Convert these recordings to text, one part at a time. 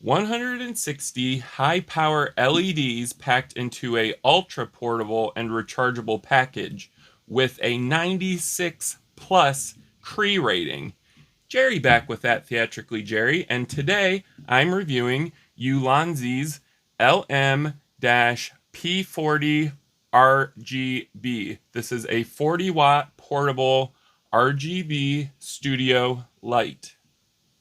160 high-power LEDs packed into a ultra-portable and rechargeable package with a 96 plus Cree rating. Jerry back with that Theatrically Jerry, and today I'm reviewing ULANZI's LM-P40RGB. This is a 40-watt portable RGB studio light.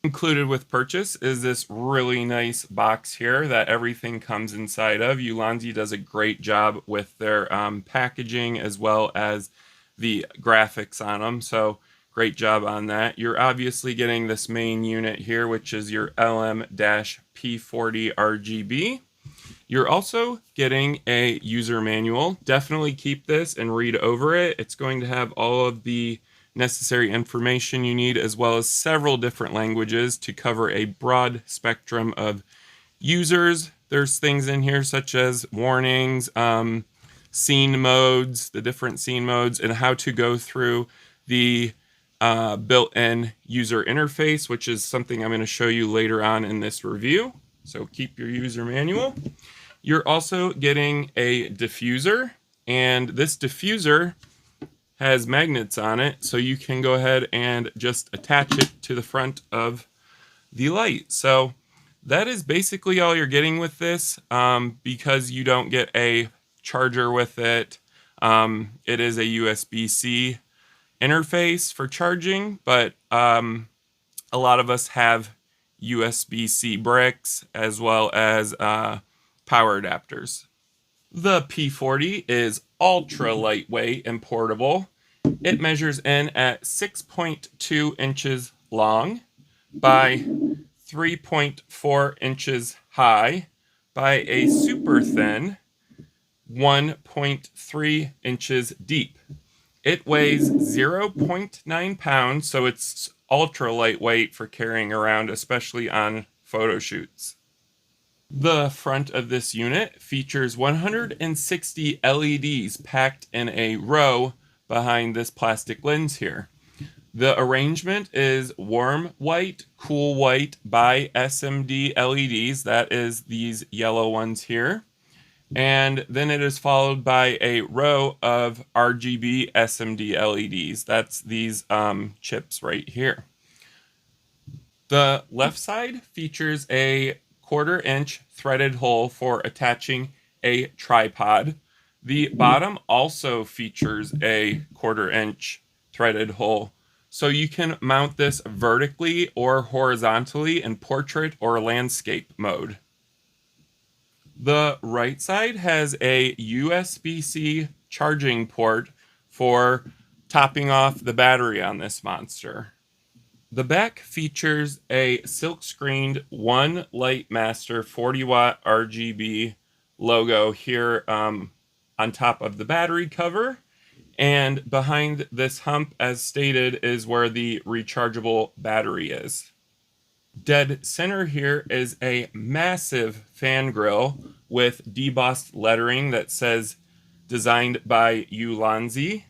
Included with purchase is this really nice box here that everything comes inside of. ULANZI does a great job with their packaging as well as the graphics on them, so great job on that. You're obviously getting this main unit here, which is your LM-P40RGB. You're also getting a user manual. Definitely keep this and read over it. It's going to have all of the necessary information you need, as well as several different languages to cover a broad spectrum of users. There's things in here such as warnings, scene modes, the different scene modes, and how to go through the built-in user interface, which is something I'm going to show you later on in this review. So keep your user manual. You're also getting a diffuser, and this diffuser has magnets on it, so you can go ahead and just attach it to the front of the light. So that is basically all you're getting with this, because you don't get a charger with it. It is a USB-C interface for charging, but a lot of us have USB-C bricks as well as power adapters. The P40 is ultra lightweight and portable. It measures in at 6.2 inches long by 3.4 inches high by a super thin 1.3 inches deep. It weighs 0.9 pounds, so it's ultra lightweight for carrying around, especially on photo shoots. The front of this unit features 160 LEDs packed in a row behind this plastic lens here. The arrangement is warm white, cool white by SMD LEDs, that is these yellow ones here. And then it is followed by a row of RGB SMD LEDs, that's these chips right here. The left side features a 1/4 inch threaded hole for attaching a tripod. The bottom also features a 1/4 inch threaded hole, so you can mount this vertically or horizontally in portrait or landscape mode. The right side has a USB-C charging port for topping off the battery on this monster. The back features a silk-screened One Light Master 40-watt RGB logo here on top of the battery cover. And behind this hump, as stated, is where the rechargeable battery is. Dead center here is a massive fan grille with debossed lettering that says designed by ULANZI.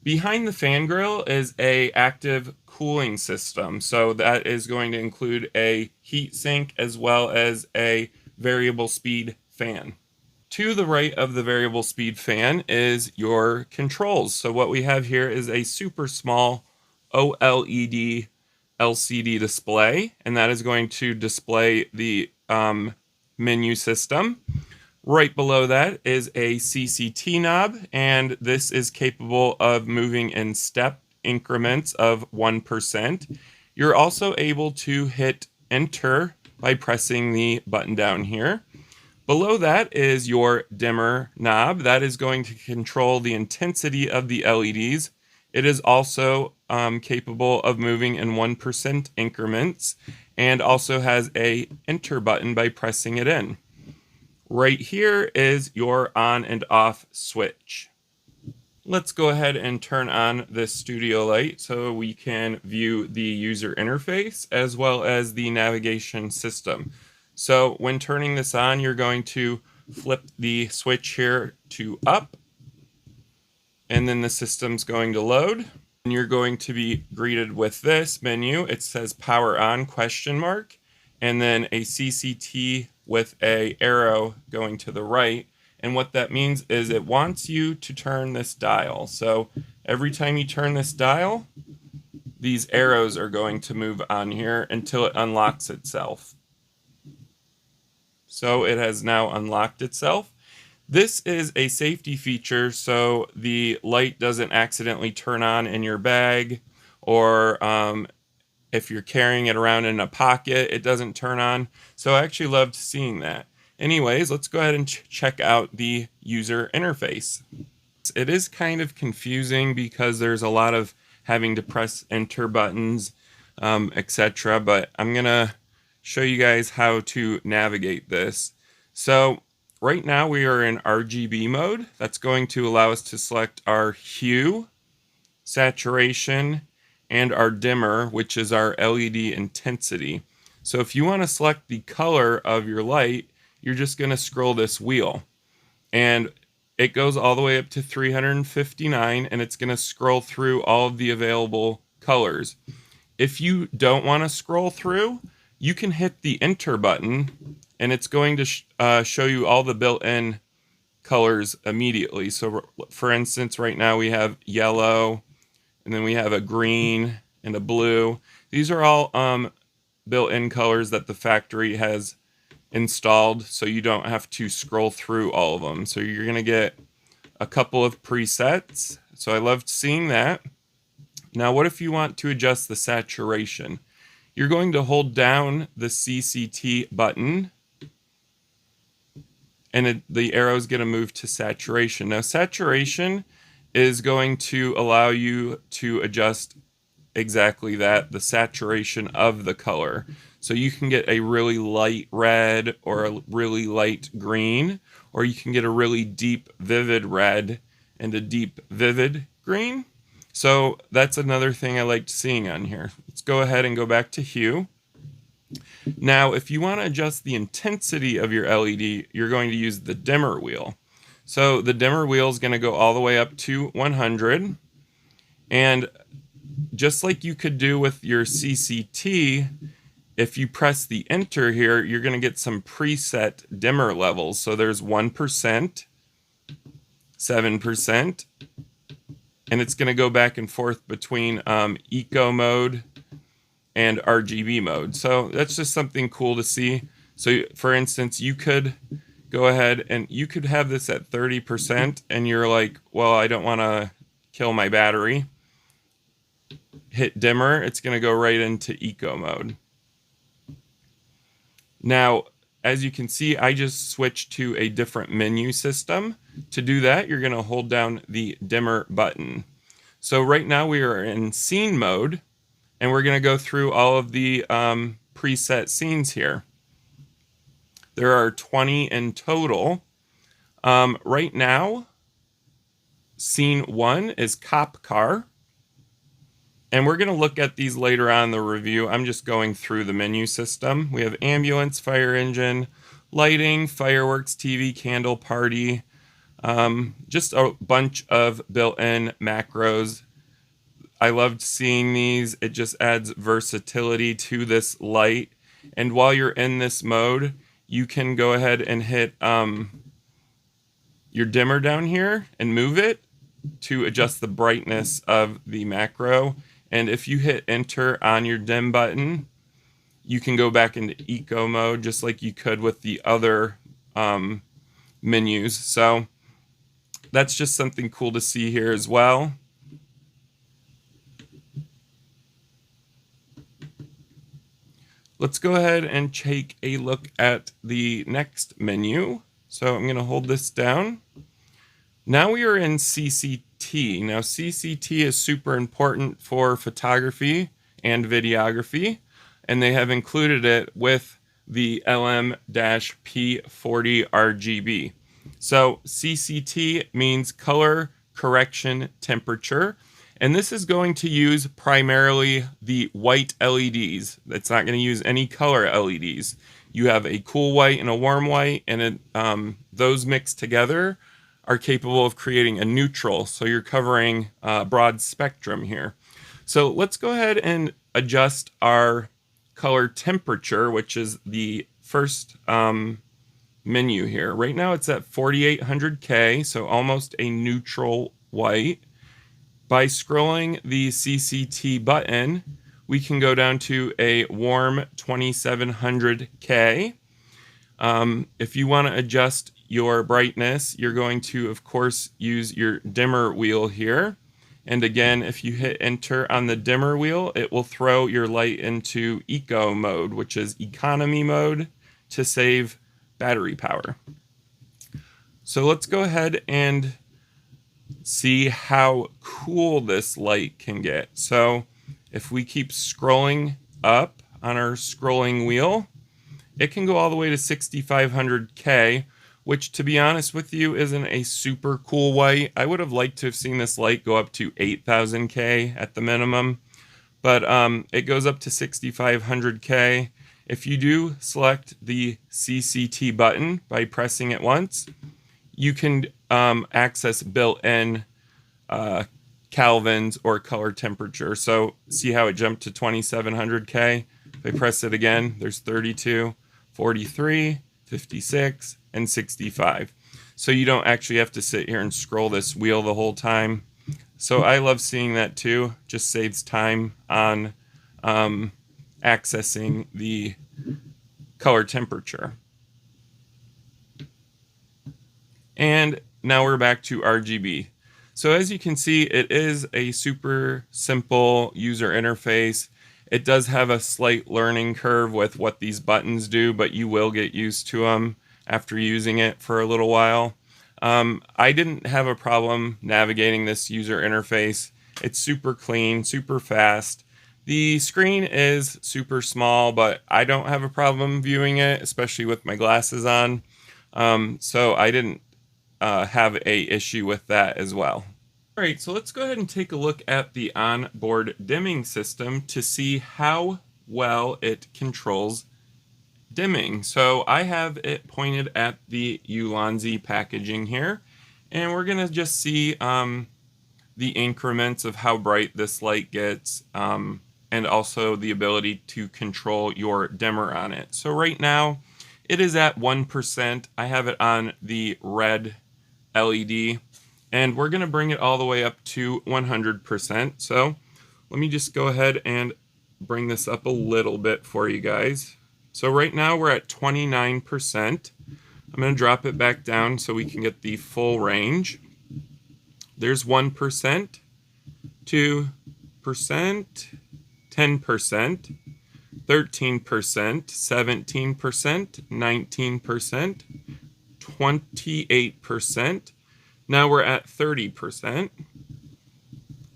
Behind the fan grille is a active cooling system, so that is going to include a heat sink as well as a variable speed fan. To the right of the variable speed fan is your controls. So what we have here is a super small OLED LCD display, and that is going to display the menu system. Right below that is a CCT knob, and this is capable of moving in step increments of 1%. You're also able to hit enter by pressing the button down here. Below that is your dimmer knob. That is going to control the intensity of the LEDs. It is also capable of moving in 1% increments, and also has a enter button by pressing it in. Right here is your on and off switch. Let's go ahead and turn on this studio light so we can view the user interface as well as the navigation system. So when turning this on, you're going to flip the switch here to up, and then the system's going to load. And you're going to be greeted with this menu. It says power on ? and then a CCT with a arrow going to the right. And what that means is it wants you to turn this dial. So every time you turn this dial, these arrows are going to move on here until it unlocks itself. So it has now unlocked itself. This is a safety feature so the light doesn't accidentally turn on in your bag, or if you're carrying it around in a pocket, it doesn't turn on. So I actually loved seeing that. Anyways, let's go ahead and check out the user interface. It is kind of confusing because there's a lot of having to press enter buttons, etc. But I'm gonna show you guys how to navigate this. So right now we are in RGB mode. That's going to allow us to select our hue, saturation, and our dimmer, which is our LED intensity. So if you want to select the color of your light, you're just going to scroll this wheel. And it goes all the way up to 359, and it's going to scroll through all of the available colors. If you don't want to scroll through, you can hit the enter button, and it's going to show you all the built-in colors immediately. So for instance, right now we have yellow, and then we have a green and a blue. These are all built-in colors that the factory has installed, so you don't have to scroll through all of them. So you're going to get a couple of presets. So I loved seeing that. Now, what if you want to adjust the saturation? You're going to hold down the CCT button, and the arrow is going to move to saturation. Now, saturation is going to allow you to adjust exactly that, the saturation of the color. So you can get a really light red or a really light green, or you can get a really deep vivid red and a deep vivid green. So that's another thing I liked seeing on here. Let's go ahead and go back to hue. Now, if you want to adjust the intensity of your LED, you're going to use the dimmer wheel. So the dimmer wheel is going to go all the way up to 100. And just like you could do with your CCT, if you press the enter here, you're going to get some preset dimmer levels. So there's 1%, 7%, and it's going to go back and forth between eco mode and RGB mode. So that's just something cool to see. So for instance, you could go ahead and you could have this at 30%, and you're like, well, I don't want to kill my battery. Hit dimmer, it's going to go right into eco mode. Now, as you can see, I just switched to a different menu system. To do that, you're going to hold down the dimmer button. So right now we are in scene mode, and we're going to go through all of the preset scenes here. There are 20 in total. Right now, scene 1 is cop car. And we're going to look at these later on in the review. I'm just going through the menu system. We have ambulance, fire engine, lighting, fireworks, TV, candle, party. Just a bunch of built-in macros. I loved seeing these. It just adds versatility to this light. And while you're in this mode, you can go ahead and hit your dimmer down here and move it to adjust the brightness of the macro. And if you hit enter on your dim button, you can go back into eco mode just like you could with the other menus. So that's just something cool to see here as well. Let's go ahead and take a look at the next menu. So I'm going to hold this down. Now we are in CCT. Now CCT is super important for photography and videography, and they have included it with the LM-P40RGB. So CCT means color correction temperature, and this is going to use primarily the white LEDs. It's not going to use any color LEDs. You have a cool white and a warm white, and those mixed together are capable of creating a neutral, so you're covering a broad spectrum here. So let's go ahead and adjust our color temperature, which is the first menu here. Right now it's at 4800K, so almost a neutral white. By scrolling the CCT button, we can go down to a warm 2700K. If you want to adjust your brightness, you're going to, of course, use your dimmer wheel here. And again, if you hit enter on the dimmer wheel, it will throw your light into eco mode, which is economy mode, to save battery power. So let's go ahead and see how cool this light can get. So if we keep scrolling up on our scrolling wheel, it can go all the way to 6500K, which, to be honest with you, isn't a super cool white. I would have liked to have seen this light go up to 8000K at the minimum, but it goes up to 6500K. If you do select the CCT button by pressing it once, you can access built-in Kelvins or color temperature. So see how it jumped to 2700K? If I press it again, there's 32, 43, 56, and 65. So you don't actually have to sit here and scroll this wheel the whole time. So I love seeing that too. Just saves time on accessing the color temperature. And now we're back to RGB. So as you can see, it is a super simple user interface. It does have a slight learning curve with what these buttons do, but you will get used to them after using it for a little while. I didn't have a problem navigating this user interface. It's super clean, super fast. The screen is super small, but I don't have a problem viewing it, especially with my glasses on. So I didn't have a issue with that as well. All right, so let's go ahead and take a look at the onboard dimming system to see how well it controls dimming. So I have it pointed at the ULANZI packaging here, and we're gonna just see the increments of how bright this light gets, and also the ability to control your dimmer on it. So right now it is at 1%. I have it on the red LED, and we're gonna bring it all the way up to 100%. So let me just go ahead and bring this up a little bit for you guys. So right now we're at 29%. I'm going to drop it back down so we can get the full range. There's 1%, 2%, 10%, 13%, 17%, 19%, 28%. Now we're at 30%.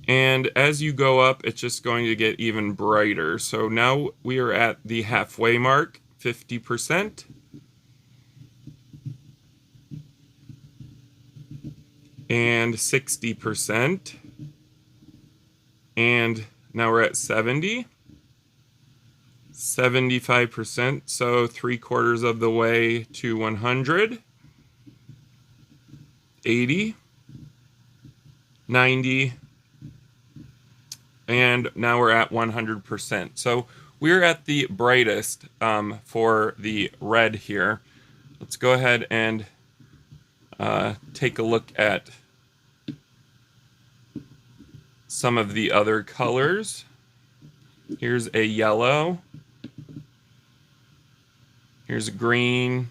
And as you go up, it's just going to get even brighter. So now we are at the halfway mark, 50%. And 60%. And now we're at 70. 75%, so 3/4 of the way to 100. 80. 90. And now we're at 100%. So we're at the brightest for the red here. Let's go ahead and take a look at some of the other colors. Here's a yellow. Here's a green.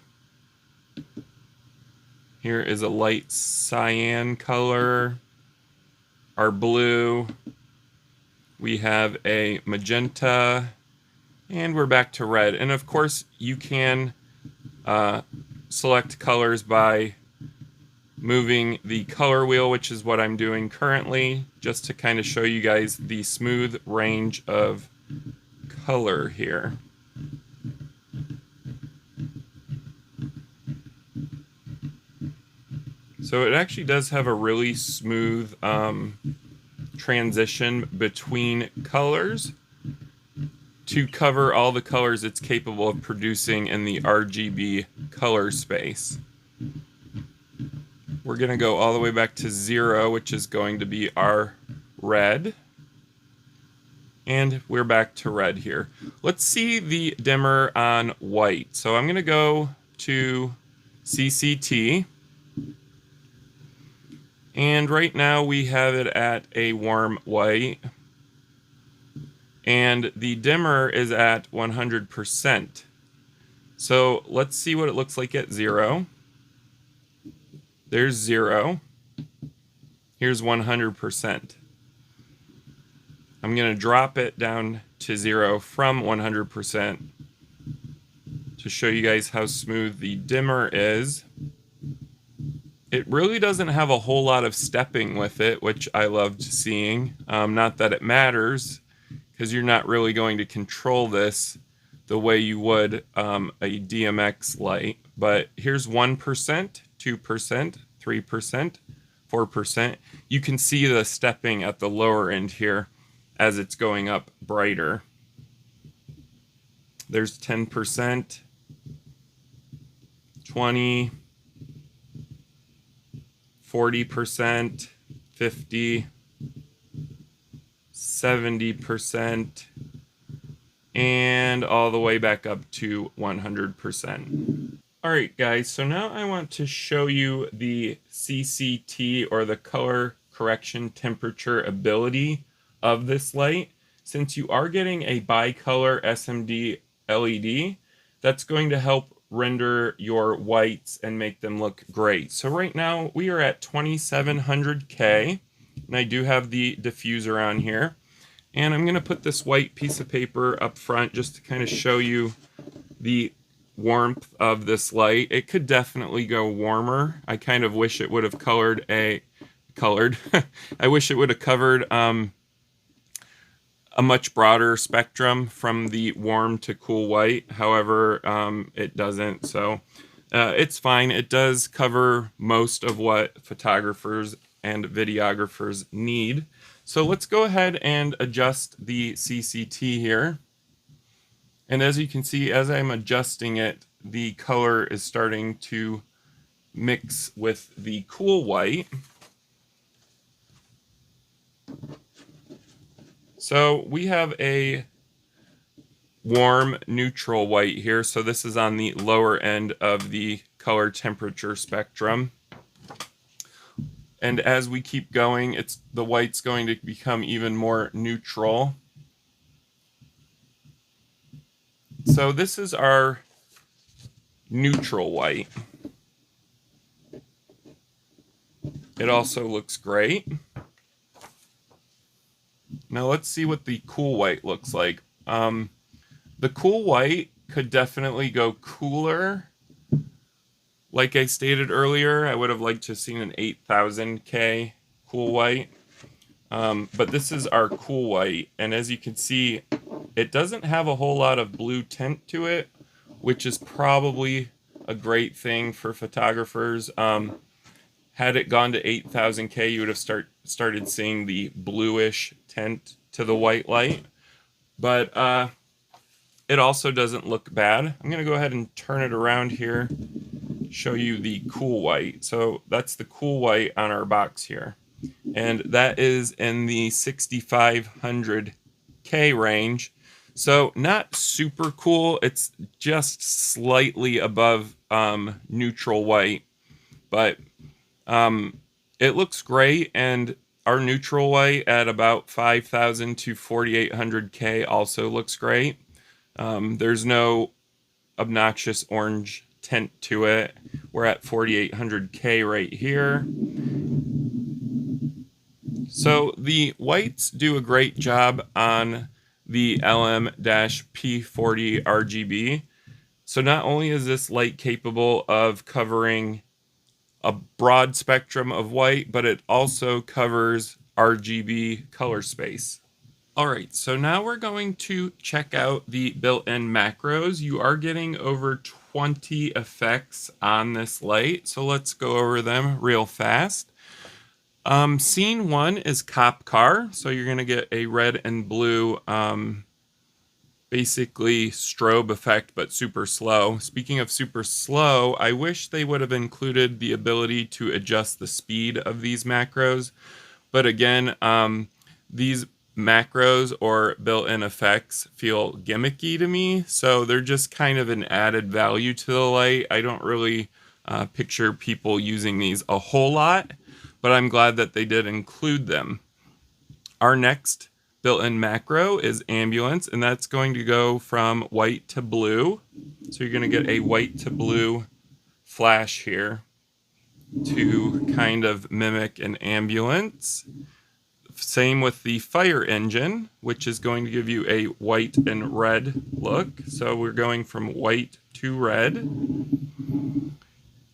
Here is a light cyan color. Our blue. We have a magenta, and we're back to red. And of course, you can select colors by moving the color wheel, which is what I'm doing currently, just to kind of show you guys the smooth range of color here. So it actually does have a really smooth transition between colors to cover all the colors it's capable of producing in the RGB color space. We're going to go all the way back to 0, which is going to be our red. And we're back to red here. Let's see the dimmer on white. So I'm going to go to CCT. And right now we have it at a warm white. And the dimmer is at 100%. So let's see what it looks like at 0. There's 0. Here's 100%. I'm going to drop it down to 0 from 100% to show you guys how smooth the dimmer is. It really doesn't have a whole lot of stepping with it, which I loved seeing. Not that it matters, because you're not really going to control this the way you would a DMX light. But here's 1%, 2%, 3%, 4%. You can see the stepping at the lower end here as it's going up brighter. There's 10%, 20%, 40%, 50%, 70%, and all the way back up to 100%. Alright guys, so now I want to show you the CCT, or the color correction temperature ability of this light. Since you are getting a bicolor SMD LED, that's going to help render your whites and make them look great. So right now we are at 2700K, and I do have the diffuser on here. And I'm going to put this white piece of paper up front just to kind of show you the warmth of this light. It could definitely go warmer. I kind of wish it would have I wish it would have covered a much broader spectrum from the warm to cool white. However, it doesn't, so it's fine. It does cover most of what photographers and videographers need. So let's go ahead and adjust the CCT here. And as you can see, as I'm adjusting it, the color is starting to mix with the cool white. So we have a warm neutral white here. So this is on the lower end of the color temperature spectrum. And as we keep going, the white's going to become even more neutral. So this is our neutral white. It also looks great. Now let's see what the cool white looks like. The cool white could definitely go cooler. Like I stated earlier, I would have liked to have seen an 8000K cool white. But this is our cool white, and as you can see, it doesn't have a whole lot of blue tint to it, which is probably a great thing for photographers. Had it gone to 8000K, you would have started seeing the bluish tint to the white light. But it also doesn't look bad. I'm going to go ahead and turn it around here, show you the cool white. So that's the cool white on our box here. And that is in the 6500K range. So not super cool. It's just slightly above neutral white. But it looks great, and our neutral white at about 5000 to 4800K also looks great. There's no obnoxious orange tint to it. We're at 4800K right here. So the whites do a great job on the LM-P40RGB. So not only is this light capable of covering a broad spectrum of white, but it also covers RGB color space. Alright, so now we're going to check out the built-in macros. You are getting over 20 effects on this light, so let's go over them real fast. Scene 1 is cop car, so you're going to get a red and blue basically strobe effect, but super slow. Speaking of super slow, I wish they would have included the ability to adjust the speed of these macros. But again, these macros or built-in effects feel gimmicky to me, so they're just kind of an added value to the light. I don't really picture people using these a whole lot, but I'm glad that they did include them. Our next built-in macro is ambulance, and that's going to go from white to blue. So you're going to get a white to blue flash here to kind of mimic an ambulance. Same with the fire engine, which is going to give you a white and red look. So we're going from white to red.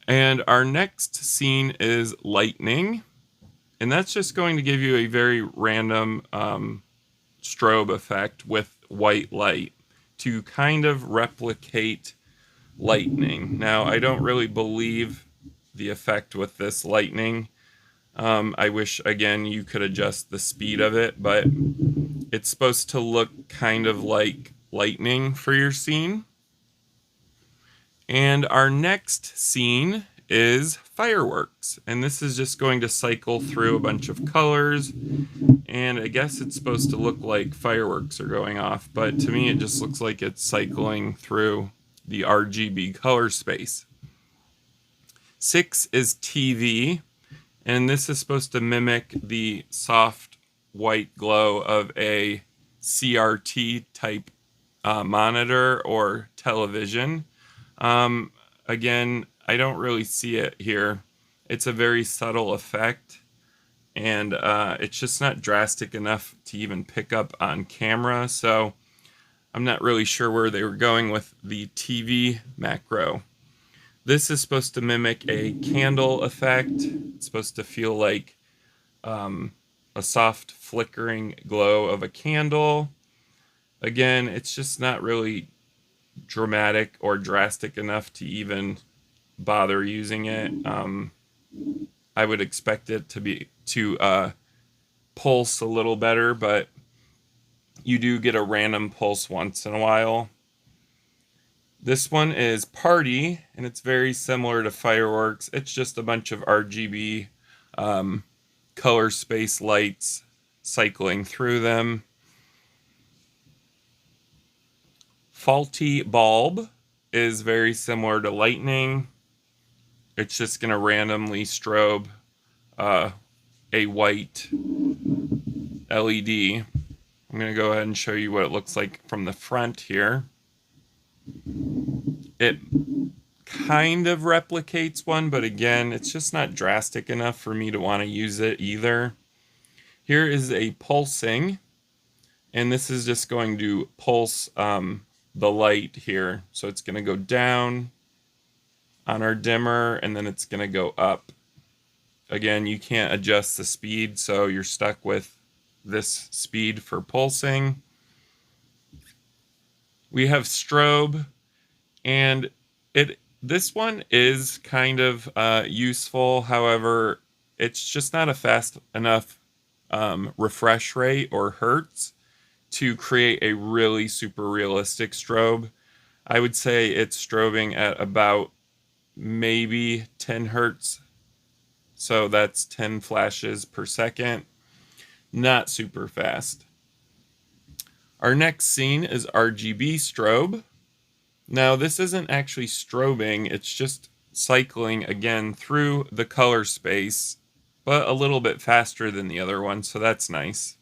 And our next scene is lightning. And that's just going to give you a very random strobe effect with white light to kind of replicate lightning. Now, I don't really believe the effect with this lightning. I wish, again, you could adjust the speed of it, but it's supposed to look kind of like lightning for your scene. And our next scene is fireworks, and this is just going to cycle through a bunch of colors, and I guess it's supposed to look like fireworks are going off, but to me it just looks like it's cycling through the RGB color space. 6 is TV, and this is supposed to mimic the soft white glow of a CRT type monitor or television. Again, I don't really see it here. It's a very subtle effect, and it's just not drastic enough to even pick up on camera, so I'm not really sure where they were going with the TV macro. This is supposed to mimic a candle effect. It's supposed to feel like a soft flickering glow of a candle. Again, it's just not really dramatic or drastic enough to even bother using it. I would expect it to pulse a little better, but you do get a random pulse once in a while. This one is Party, and it's very similar to fireworks. It's just a bunch of RGB color space lights cycling through them. Faulty Bulb is very similar to lightning. It's just going to randomly strobe a white LED. I'm going to go ahead and show you what it looks like from the front here. It kind of replicates one, but again, it's just not drastic enough for me to want to use it either. Here is a pulsing, and this is just going to pulse the light here. So it's going to go down on our dimmer, and then it's going to go up. Again, you can't adjust the speed, so you're stuck with this speed for pulsing. We have strobe, and this one is kind of useful. However, it's just not a fast enough refresh rate or hertz to create a really super realistic strobe. I would say it's strobing at about maybe 10 hertz. So that's 10 flashes per second. Not super fast. Our next scene is RGB strobe. Now this isn't actually strobing, it's just cycling again through the color space, but a little bit faster than the other one, so that's nice.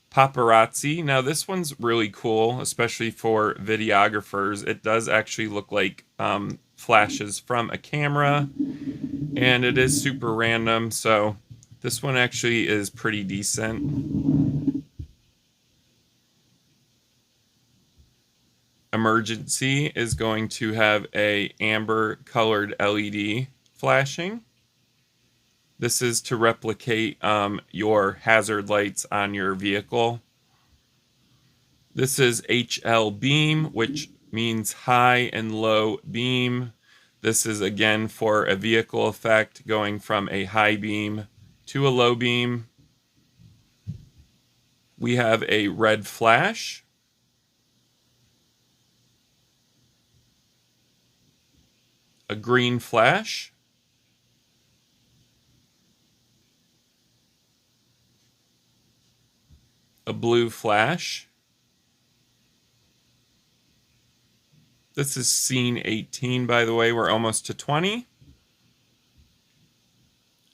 Paparazzi. Now this one's really cool, especially for videographers. It does actually look like flashes from a camera, and it is super random, so this one actually is pretty decent. Emergency is going to have a amber colored LED flashing. This is to replicate your hazard lights on your vehicle. This is HL beam, which means high and low beam. This is again for a vehicle effect, going from a high beam to a low beam. We have a red flash. A green flash. a blue flash. This is scene 18, by the way. We're almost to 20.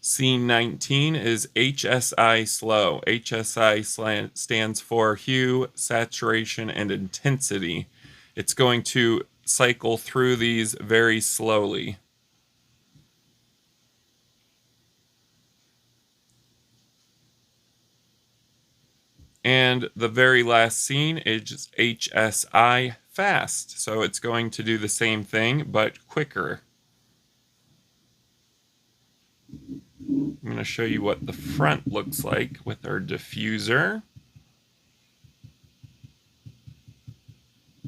Scene 19 is HSI slow. HSI stands for hue, saturation, and intensity. It's going to cycle through these very slowly. And the very last scene is HSI fast. So it's going to do the same thing, but quicker. I'm going to show you what the front looks like with our diffuser.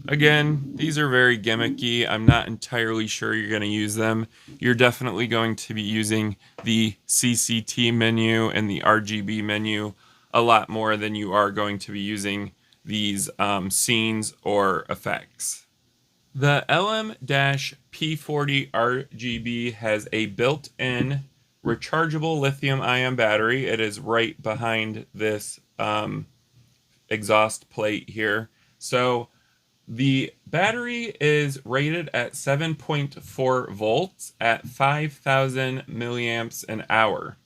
Again, these are very gimmicky. I'm not entirely sure you're going to use them. You're definitely going to be using the CCT menu and the RGB menu a lot more than you are going to be using these scenes or effects. The LM-P40RGB has a built-in rechargeable lithium-ion battery. It is right behind this exhaust plate here. So the battery is rated at 7.4 volts at 5,000 milliamps an hour.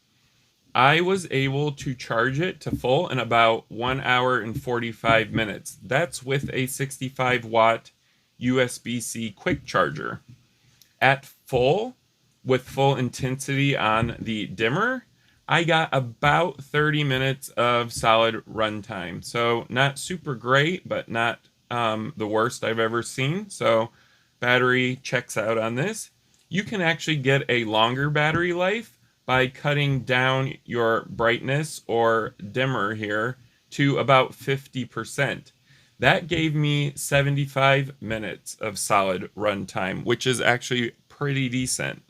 I was able to charge it to full in about 1 hour and 45 minutes. That's with a 65 watt USB-C quick charger. At full, with full intensity on the dimmer, I got about 30 minutes of solid runtime. So not super great, but not the worst I've ever seen. So battery checks out on this. You can actually get a longer battery life by cutting down your brightness or dimmer here to about 50%. That gave me 75 minutes of solid runtime, which is actually pretty decent.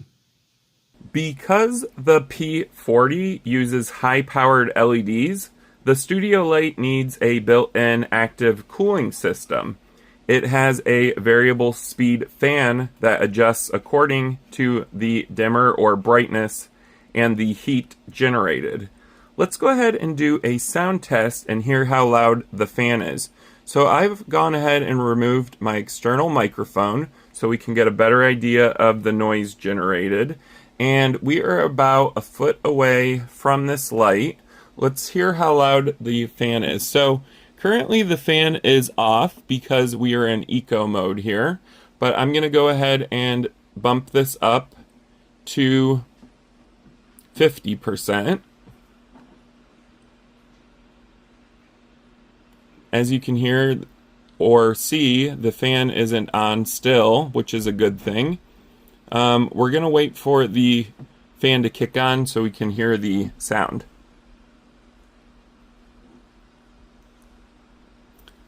Because the P40 uses high-powered LEDs, the studio light needs a built-in active cooling system. It has a variable speed fan that adjusts according to the dimmer or brightness and the heat generated. Let's go ahead and do a sound test and hear how loud the fan is. So I've gone ahead and removed my external microphone so we can get a better idea of the noise generated. And we are about a foot away from this light. Let's hear how loud the fan is. So currently the fan is off because we are in eco mode here, but I'm going to go ahead and bump this up to 50%. As you can hear or see, the fan isn't on still, which is a good thing. We're going to wait for the fan to kick on so we can hear the sound.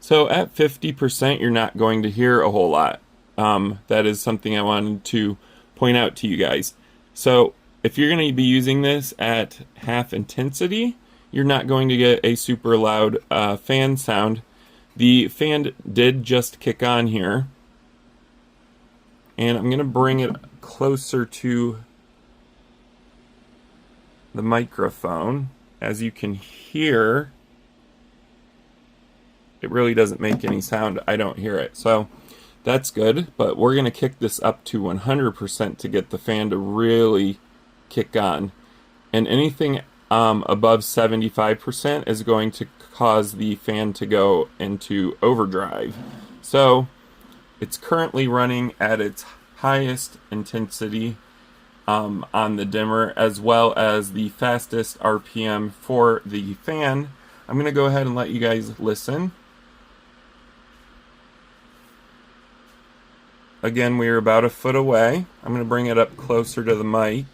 So at 50%, you're not going to hear a whole lot. That is something I wanted to point out to you guys. So if you're going to be using this at half intensity, you're not going to get a super loud fan sound. The fan did just kick on here. And I'm going to bring it closer to the microphone. As you can hear, it really doesn't make any sound. I don't hear it. So that's good, but we're going to kick this up to 100% to get the fan to really kick on. And anything above 75% is going to cause the fan to go into overdrive. So it's currently running at its highest intensity on the dimmer, as well as the fastest RPM for the fan. I'm going to go ahead and let you guys listen. Again, we are about a foot away. I'm going to bring it up closer to the mic.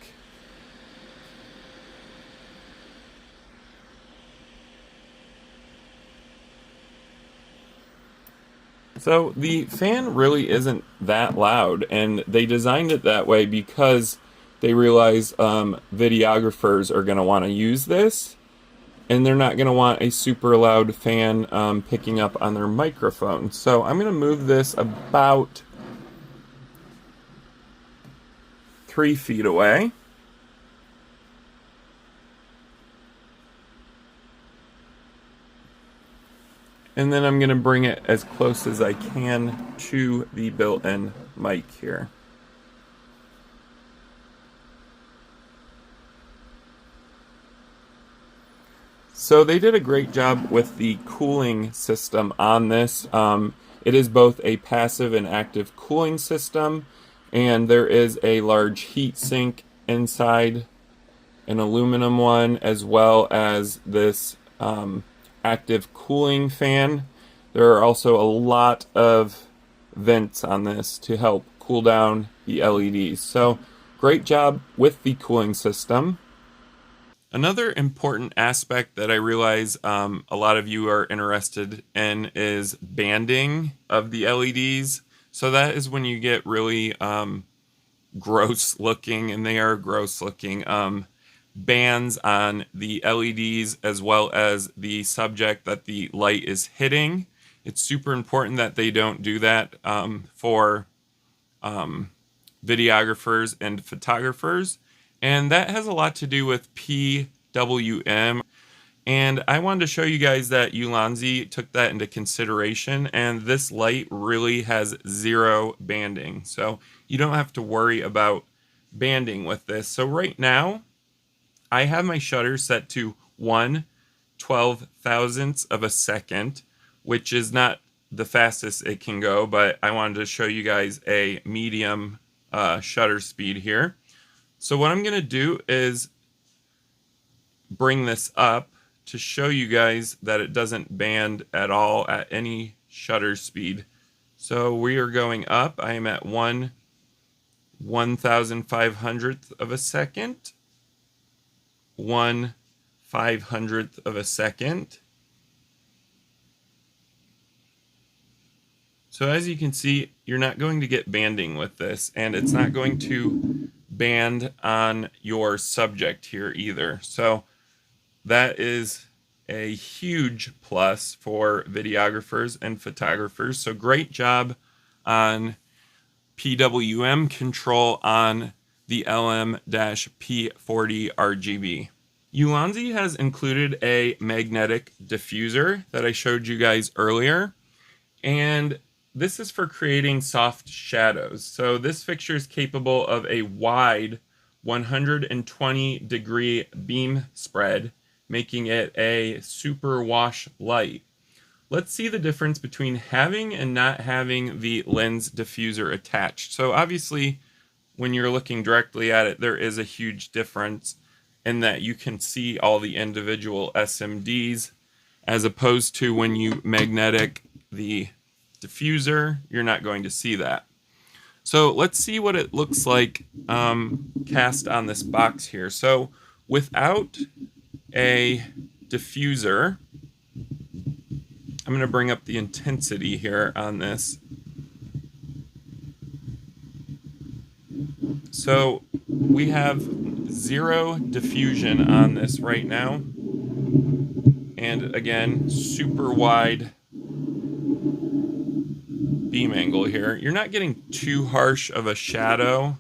So the fan really isn't that loud, and they designed it that way because they realize videographers are going to want to use this, and they're not going to want a super loud fan picking up on their microphone. So I'm going to move this about 3 feet away. And then I'm going to bring it as close as I can to the built-in mic here. So they did a great job with the cooling system on this. It is both a passive and active cooling system, and there is a large heat sink inside, an aluminum one, as well as this active cooling fan. There are also a lot of vents on this to help cool down the LEDs. So great job with the cooling system. Another important aspect that I realize a lot of you are interested in is banding of the LEDs. So that is when you get really gross looking, and they are gross looking, bands on the LEDs as well as the subject that the light is hitting. It's super important that they don't do that for videographers and photographers. And that has a lot to do with PWM. And I wanted to show you guys that ULANZI took that into consideration, and this light really has zero banding. So you don't have to worry about banding with this. So right now, I have my shutter set to 1/12,000th of a second, which is not the fastest it can go, but I wanted to show you guys a medium shutter speed here. So what I'm going to do is bring this up to show you guys that it doesn't band at all at any shutter speed. So we are going up. I am at 1/1500th of a second, 1/500th of a second. So as you can see, you're not going to get banding with this, and it's not going to band on your subject here either. So that is a huge plus for videographers and photographers. So great job on PWM control on the LM-P40RGB. ULANZI has included a magnetic diffuser that I showed you guys earlier, and this is for creating soft shadows. So this fixture is capable of a wide 120-degree beam spread, making it a super wash light. Let's see the difference between having and not having the lens diffuser attached. So obviously, when you're looking directly at it, there is a huge difference in that you can see all the individual SMDs, as opposed to when you magnetic the diffuser, you're not going to see that. So let's see what it looks like cast on this box here. So without a diffuser, I'm going to bring up the intensity here on this. So we have zero diffusion on this right now. And again, super wide beam angle here. You're not getting too harsh of a shadow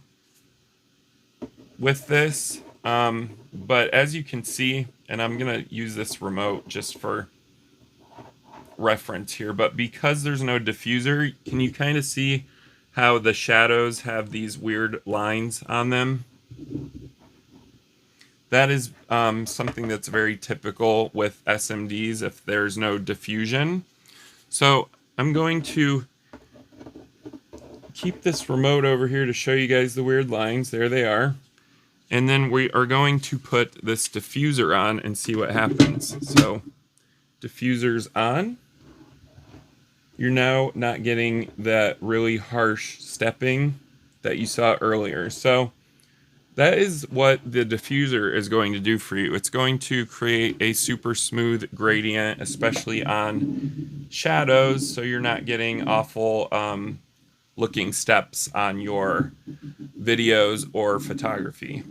with this, but as you can see, and I'm gonna use this remote just for reference here, but because there's no diffuser, can you kind of see how the shadows have these weird lines on them? That is something that's very typical with SMDs if there's no diffusion. So I'm going to keep this remote over here to show you guys the weird lines. There they are. And then we are going to put this diffuser on and see what happens. So diffuser's on. You're now not getting that really harsh stepping that you saw earlier. So that is what the diffuser is going to do for you. It's going to create a super smooth gradient, especially on shadows, so you're not getting awful looking steps on your videos or photography.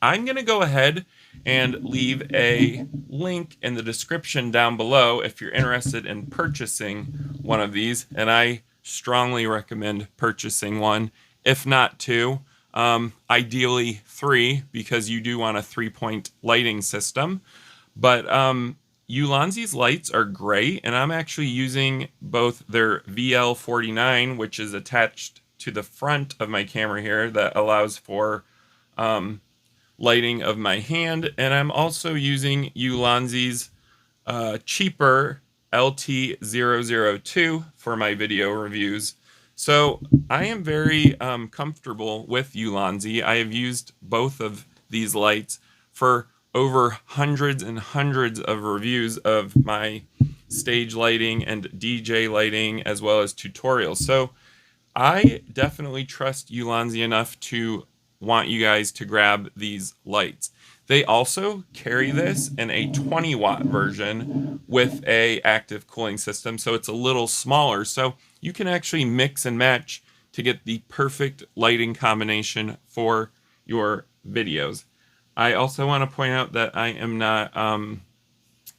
I'm going to go ahead and leave a link in the description down below if you're interested in purchasing one of these, and I strongly recommend purchasing one, if not two, ideally three, because you do want a 3-point lighting system. But ULANZI's lights are great, and I'm actually using both their VL49, which is attached to the front of my camera here that allows for lighting of my hand, and I'm also using ULANZI's cheaper LT002 for my video reviews. So I am very comfortable with ULANZI. I have used both of these lights for over hundreds and hundreds of reviews of my stage lighting and DJ lighting, as well as tutorials. So I definitely trust ULANZI enough to want you guys to grab these lights. They also carry this in a 20-watt version with a active cooling system, so it's a little smaller. So you can actually mix and match to get the perfect lighting combination for your videos. I also want to point out that I am not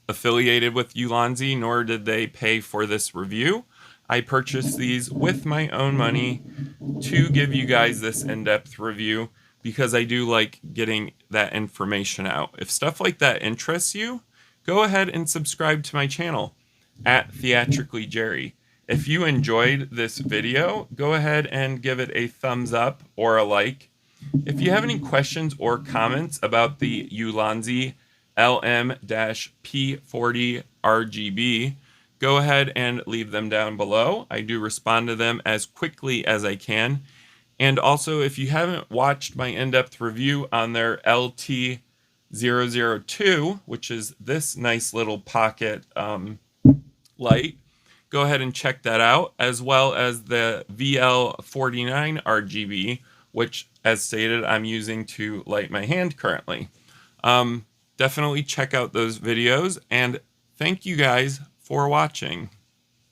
affiliated with ULANZI, nor did they pay for this review. I purchased these with my own money to give you guys this in-depth review because I do like getting that information out. If stuff like that interests you, go ahead and subscribe to my channel at Theatrically Jerry. If you enjoyed this video, go ahead and give it a thumbs up or a like. If you have any questions or comments about the ULANZI LM-P40RGB, go ahead and leave them down below. I do respond to them as quickly as I can. And also, if you haven't watched my in-depth review on their LT002, which is this nice little pocket light, go ahead and check that out, as well as the VL49 RGB, which, as stated, I'm using to light my hand currently. Definitely check out those videos, and thank you guys for watching.